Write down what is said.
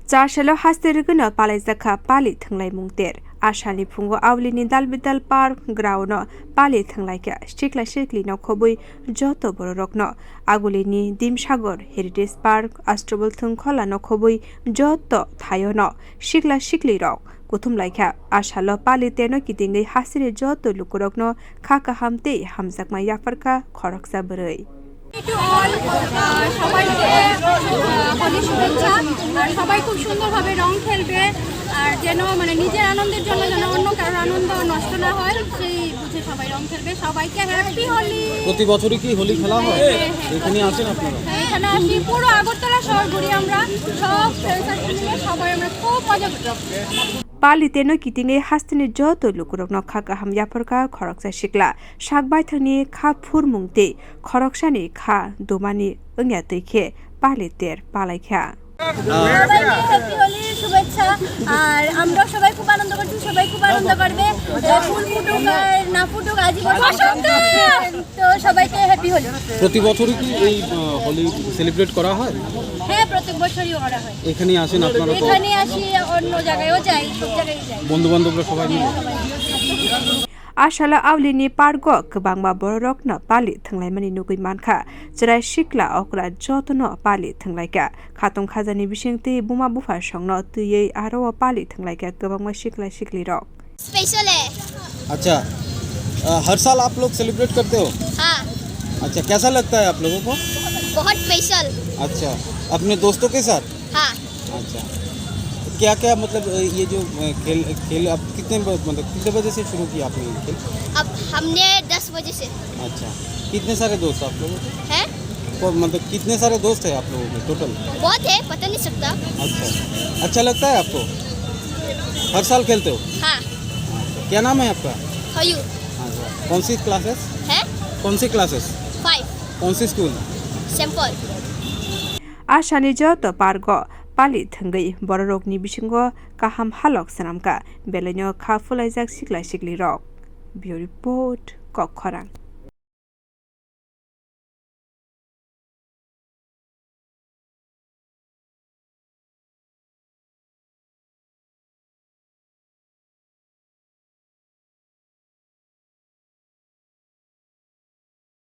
Charshalo Hasterigano palaijakha pali thwnglaimung ter Ashani Fungo Avlini Dalbidal Park Grauno pali thwnglaika Shikla Shikli no Khobui Joto Borokno Agulini Dimsagor Heritage Park Astrobal Thungkhola no Khobui Joto Thayono Shikla Shikli Rok Kuthum Laika Ashalo pali teno kitingi hasire joto lukurokno khaka hamte hamjakma yafarka khoroksa berei সবাইকে হোলি শুভেচ্ছা আর সবাই খুব সুন্দরভাবে রং খেলবে আর যেন মানে নিজের আনন্দের জন্য যেন অন্য কারোর আনন্দ নষ্ট না হয় সেই বুঝে সবাই রং খেলবে সবাইকে হ্যাপি হোলি। প্রতি বছরই কি হোলি খেলা হয়? এখানে আসেন আপনারা? এখানে আসি পুরো আগরতলা শহর ঘুরি আমরা সব ফ্রেন্ডস মিলে সবাই আমরা খুব মজা করি। Pali teno kitingi hastini joto lukurokno khaka ham yaporka khoroksa shikla shakbai thani kha phurmungte khoroksani kha domani ongya teikhe pali ter palaijakha happy Holi শুভেচ্ছা আর আমরা সবাই খুব আনন্দ করছি সবাই খুব আনন্দ করবে ফুল ফুটুক আর না ফুটুক আজীবন তো সবাইকে হ্যাপি হোলি। প্রতি বছরই কি এই হোলি সেলিব্রেট করা হয়? হ্যাঁ প্রত্যেক বছরই করা হয়। এখানে আসেন আপনারা? তো এখানে আসি অন্য জায়গায়ও যাই সব জায়গায় যাই বন্ধু বান্ধবরা সবাই মিলে। Ashala Avlini Pargo Kbangba Borokno Pali Thwnglaimani Nugui Mankha Jrai Shikla Okra Jotono Pali Thwnglaika Khatung Khajani Bishingti Buma Bufa Songno Tuyei Aro Pali Thwnglaika Kbangma Shikla Shikli Rok special है। अच्छा, हर साल आप लोग सेलिब्रेट करते हो? हाँ, अच्छा, कैसा लगता है आप लोगों को? बहुत स्पेशल। अच्छा, अपने दोस्तों के साथ? हाँ, अच्छा, क्या क्या मतलब ये जो खेल अब कितने बजे से शुरू किया आपने ये खेल? अब हमने 10 बजे से। अच्छा, कितने सारे दोस्त आप लोगों के? हैं? मतलब कितने सारे दोस्त हैं आप लोगों के टोटल? बहुत है, पता नहीं सकता। अच्छा, अच्छा लगता है आपको? हर साल खेलते हो? हाँ, क्या नाम है आपका? हयू। अच्छा, कौन सी क्लासेस? है? कौन सी क्लासेस? 5। कौन सी school? Sample. Ashani Joto Pargo Pali Thungai Borokni Bishingo Kaham Halok Sanamka Belenyo Kha Palaijak Shikla Shikli Rok Bureau Report Kokkhorang